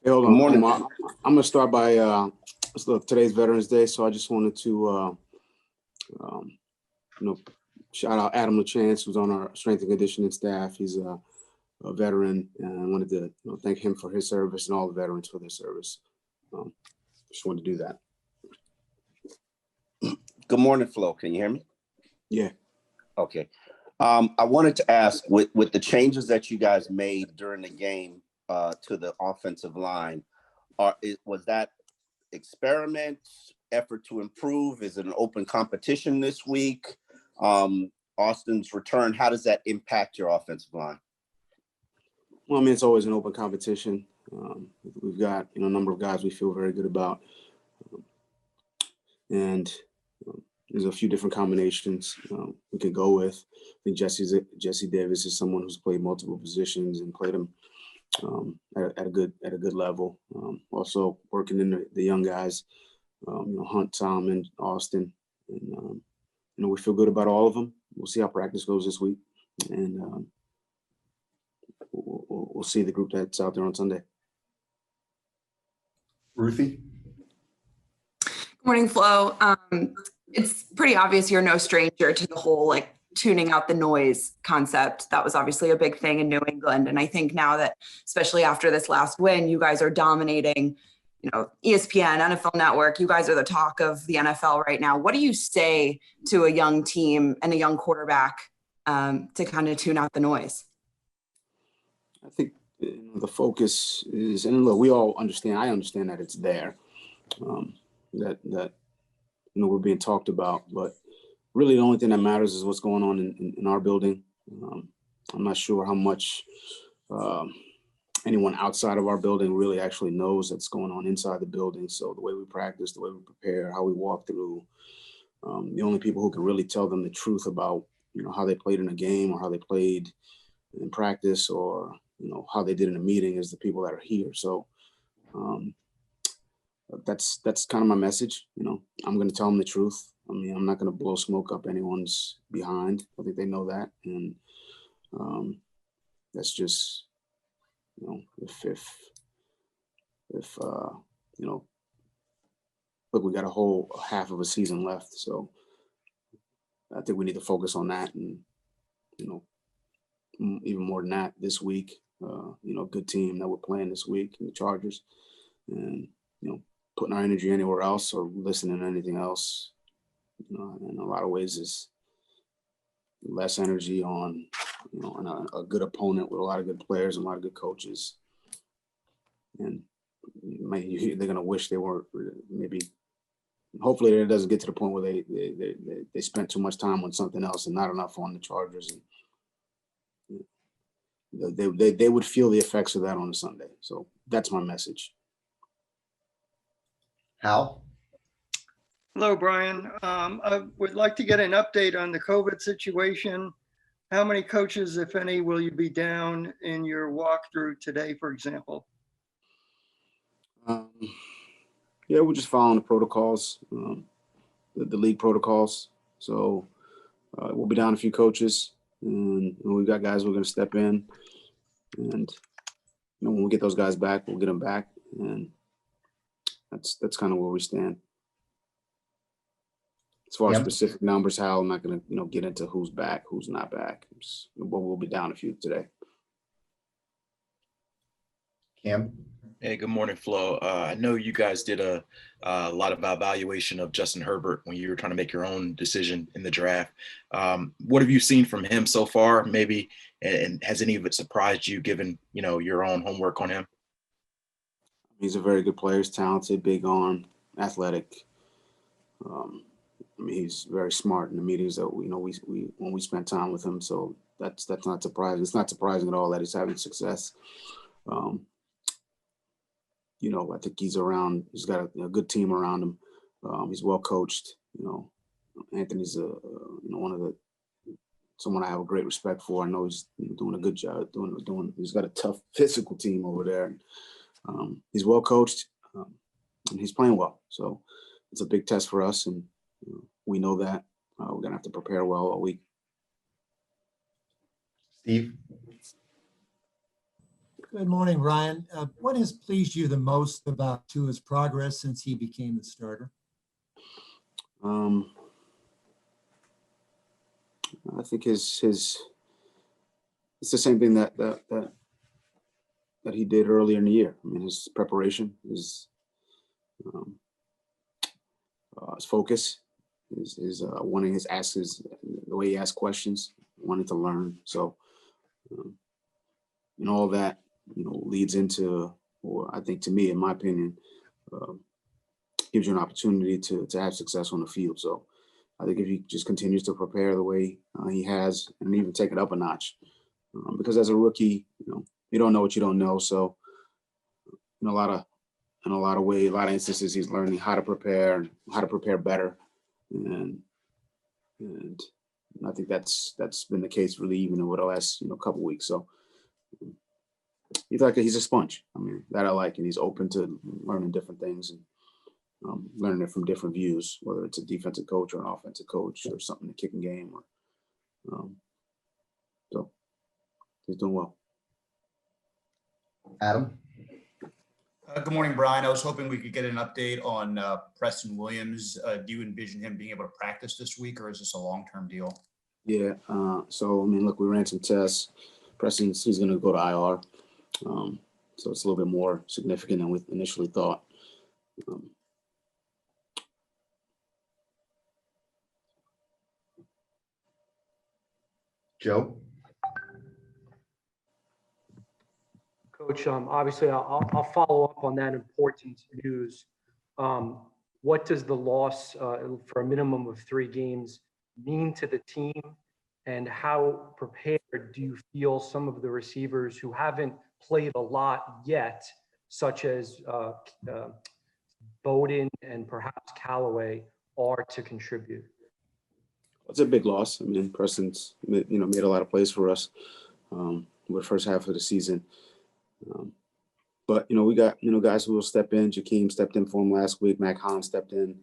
Hey, hold Good on. morning. I'm gonna start by look, today's Veterans Day, so I just wanted to um, you know shout out Adam LaChance, who's on our strength and conditioning staff. He's a veteran, and I wanted to thank him for his service and all the veterans for their service. Um, just wanted to do that. Good morning, Flo. Can you hear me? Yeah. Okay. I wanted to ask, with the changes that you guys made during the game to the offensive line, was that experiment, effort to improve? Is it an open competition this week? Austin's return, how does that impact your offensive line? Well, I mean, it's always an open competition. We've got a number of guys we feel very good about, and there's a few different combinations we could go with. I think Jesse Davis is someone who's played multiple positions and played them at a good level. Also working in the young guys, Hunt, Solomon, Austin, and we feel good about all of them. We'll see how practice goes this week, and we'll see the group that's out there on Sunday. Ruthie? Good morning, Flo. It's pretty obvious you're no stranger to the whole tuning out the noise concept. That was obviously a big thing in New England. And I think now that, especially after this last win, you guys are dominating, ESPN, NFL Network, you guys are the talk of the NFL right now. What do you say to a young team and a young quarterback to kind of tune out the noise? I think the focus is, and look, we all understand, I understand that it's there, that we're being talked about, but really the only thing that matters is what's going on in our building. I'm not sure how much anyone outside of our building really actually knows that's going on inside the building. So the way we practice, the way we prepare, how we walk through, the only people who can really tell them the truth about, how they played in a game or how they played in practice or, how they did in a meeting is the people that are here. So that's kind of my message. I'm going to tell them the truth. I mean, I'm not going to blow smoke up anyone's behind. I think they know that. And that's just, if look, we got a whole half of a season left. So I think we need to focus on that. And, even more than that this week, good team that we're playing this week in the Chargers, and, putting our energy anywhere else or listening to anything else, in a lot of ways is less energy on, on a good opponent with a lot of good players and a lot of good coaches. And they're going to wish they weren't maybe, hopefully it doesn't get to the point where they spent too much time on something else and not enough on the Chargers. And they would feel the effects of that on a Sunday. So that's my message. Hal? Hello, Brian. I would like to get an update on the COVID situation. How many coaches, if any, will you be down in your walkthrough today, for example? Yeah, we're just following the protocols, the league protocols. So we'll be down a few coaches, and we've got guys who are going to step in. And when we get those guys back, we'll get them back, and that's kind of where we stand. As far as specific numbers, Hal, I'm not going to get into who's back, who's not back. But we'll be down a few today. Cam? Hey, good morning, Flo. I know you guys did a lot of evaluation of Justin Herbert when you were trying to make your own decision in the draft. What have you seen from him so far, maybe, and has any of it surprised you given, your own homework on him? He's a very good player. He's talented, big arm, athletic. He's very smart in the meetings that we when we spend time with him. So that's not surprising. It's not surprising at all that he's having success. I think he's got a good team around him. He's well coached. Anthony's someone I have a great respect for. I know he's doing a good job. He's got a tough physical team over there. He's well coached, and he's playing well. So it's a big test for us, and we know that. We're gonna have to prepare well all week. Steve? Good morning, Ryan. What has pleased you the most about Tua's progress since he became the starter? I think his it's the same thing that he did earlier in the year. I mean, his preparation, his focus, his wanting his asks, the way he asks questions, wanting to learn. So, and all that, leads into, or I think to me, in my opinion, gives you an opportunity to have success on the field. So I think if he just continues to prepare the way he has, and even take it up a notch, because as a rookie, you don't know what you don't know. So in a lot of ways, a lot of instances, he's learning how to prepare better, and I think that's been the case really even over the last couple weeks. So he's a sponge. I mean, that I like, and he's open to learning different things and learning it from different views, whether it's a defensive coach or an offensive coach or something in the kicking game. So he's doing well. Adam? Good morning, Brian. I was hoping we could get an update on Preston Williams. Do you envision him being able to practice this week, or is this a long-term deal? Yeah. So, I mean, look, we ran some tests. He's going to go to IR. So it's a little bit more significant than we initially thought. Joe? Coach, obviously, I'll follow up on that important news. What does the loss for a minimum of 3 games mean to the team, and how prepared do you feel some of the receivers who haven't played a lot yet, such as Bowden and perhaps Callaway, are to contribute? It's a big loss. I mean, Preston's made a lot of plays for us with the first half of the season. But we got guys who will step in. Jakeem stepped in for him last week. Mac Hahn stepped in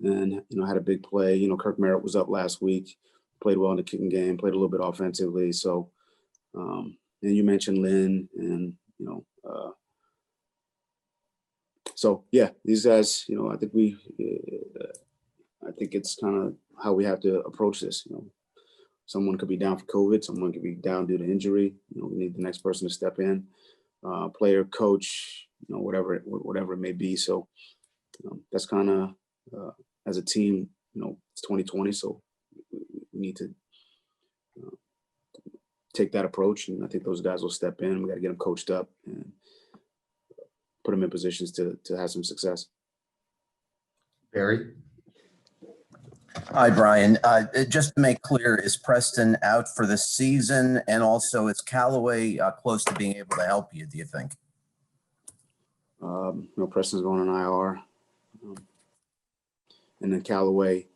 and had a big play. Kirk Merritt was up last week, played well in the kicking game, played a little bit offensively. So, and you mentioned Lynn, and so yeah, these guys. I think it's kind of how we have to approach this. Someone could be down for COVID, someone could be down due to injury. We need the next person to step in. Player, coach, whatever it may be. So that's kind of as a team, it's 2020, so we need to take that approach, and I think those guys will step in. We got to get them coached up and put them in positions to have some success. Barry? Hi, Brian. Just to make clear, is Preston out for the season? And also, is Callaway close to being able to help you, do you think? Preston's going on IR. And then Callaway,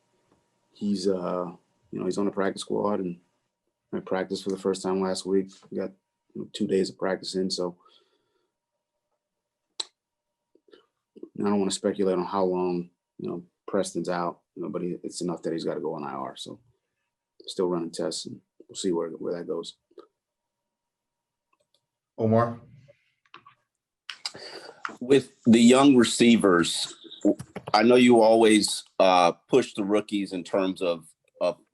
he's on the practice squad, and I practiced for the first time last week. We got 2 days of practice in, so I don't want to speculate on how long, Preston's out, but it's enough that he's got to go on IR. So still running tests, and we'll see where that goes. Omar? With the young receivers, I know you always push the rookies in terms of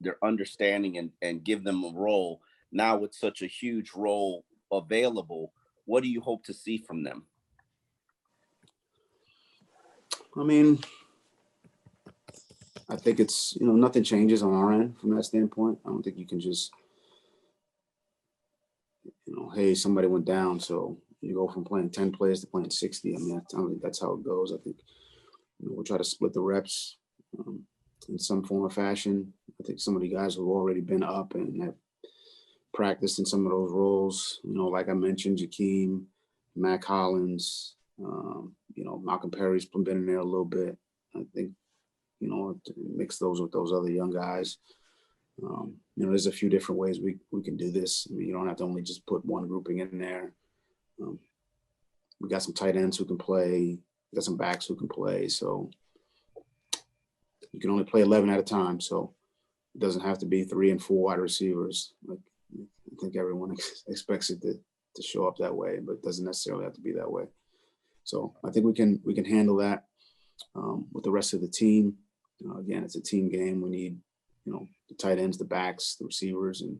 their understanding and give them a role. Now with such a huge role available, what do you hope to see from them? I mean, I think it's, nothing changes on our end from that standpoint. I don't think you can just, hey, somebody went down, so you go from playing 10 plays to playing 60. I mean, I don't think that's how it goes. I think, we'll try to split the reps in some form or fashion. I think some of the guys who've already been up and have practiced in some of those roles, like I mentioned, Jakeem, Mac Hollins, Malcolm Perry's been in there a little bit. I think, mix those with those other young guys. There's a few different ways we can do this. I mean, you don't have to only just put one grouping in there. We got some tight ends who can play. We got some backs who can play. So you can only play 11 at a time. So it doesn't have to be 3 and 4 wide receivers. Like I think everyone expects it to show up that way, but it doesn't necessarily have to be that way. So I think we can handle that with the rest of the team. Again, it's a team game. We need, the tight ends, the backs, the receivers, and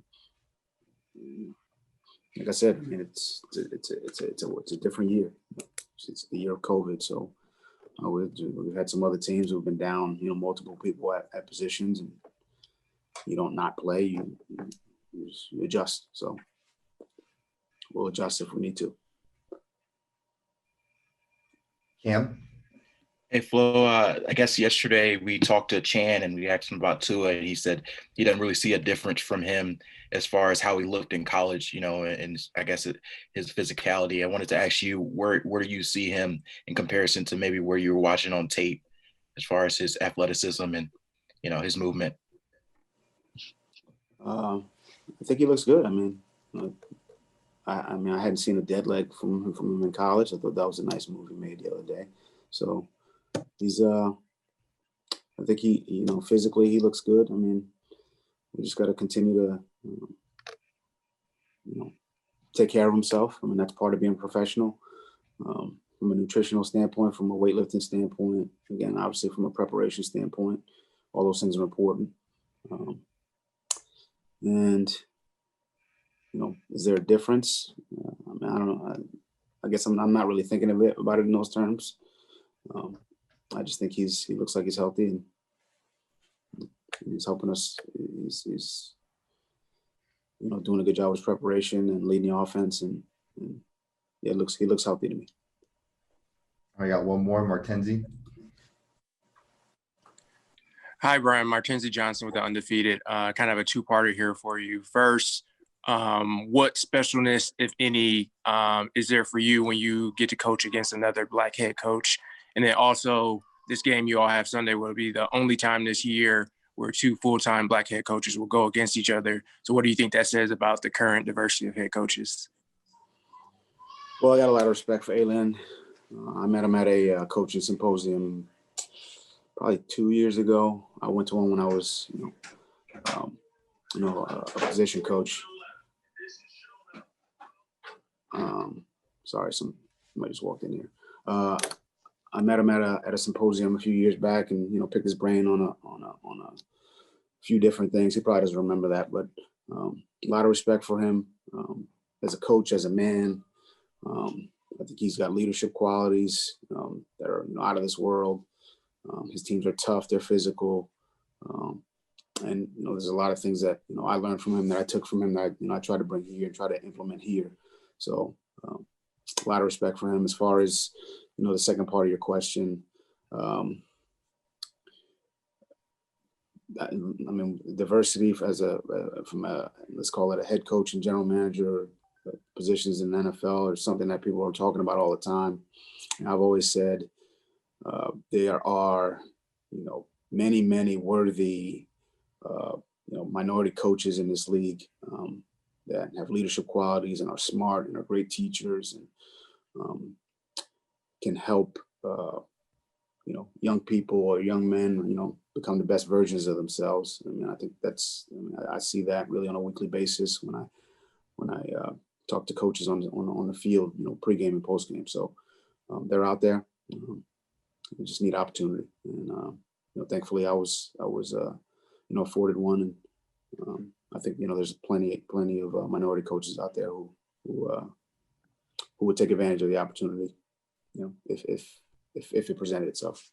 like I said, I mean, it's a different year. It's the year of COVID, so we've had some other teams who've been down, multiple people at positions, and you don't not play, you adjust. So we'll adjust if we need to. Cam? Hey, Flo, I guess yesterday we talked to Chan and we asked him about Tua, and he said he doesn't really see a difference from him as far as how he looked in college, and I guess his physicality. I wanted to ask you, where do you see him in comparison to maybe where you were watching on tape as far as his athleticism and, his movement? I think he looks good. I mean, I hadn't seen a dead leg from him in college. I thought that was a nice move he made the other day. So he's, I think he, physically he looks good. I mean, we just got to continue to, take care of himself. I mean, that's part of being professional. From a nutritional standpoint, from a weightlifting standpoint, again, obviously from a preparation standpoint, all those things are important. And, is there a difference? I mean, I don't know. I guess I'm not really thinking about it in those terms. I just think he looks like he's healthy, and he's helping us. He's doing a good job with his preparation and leading the offense, and yeah, he looks healthy to me. I got one more, Martenzi. Hi, Brian. Martenzi Johnson with the Undefeated. Kind of a two-parter here for you. First, what specialness, if any, is there for you when you get to coach against another Black head coach? And then also, this game you all have Sunday will be the only time this year where two full-time Black head coaches will go against each other. So what do you think that says about the current diversity of head coaches? Well, I got a lot of respect for Alen. I met him at a coaching symposium probably 2 years ago. I went to one when I was, a position coach. Sorry, somebody just walked in here. I met him at a symposium a few years back, and picked his brain on a few different things. He probably doesn't remember that, but a lot of respect for him as a coach, as a man. I think he's got leadership qualities that are out of this world. His teams are tough, they're physical, and there's a lot of things that I learned from him, that I took from him, that I try to bring here and try to implement here. So a lot of respect for him. As far as the second part of your question, I mean, diversity from let's call it a head coach and general manager positions in the NFL, is something that people are talking about all the time. And I've always said there are many worthy minority coaches in this league that have leadership qualities and are smart and are great teachers, and can help young people or young men become the best versions of themselves. I mean, I think I see that really on a weekly basis when I talk to coaches on the field, pregame and postgame. So they're out there. We just need opportunity, and thankfully I was afforded one, and I think there's plenty of minority coaches out there who would take advantage of the opportunity, if it presented itself.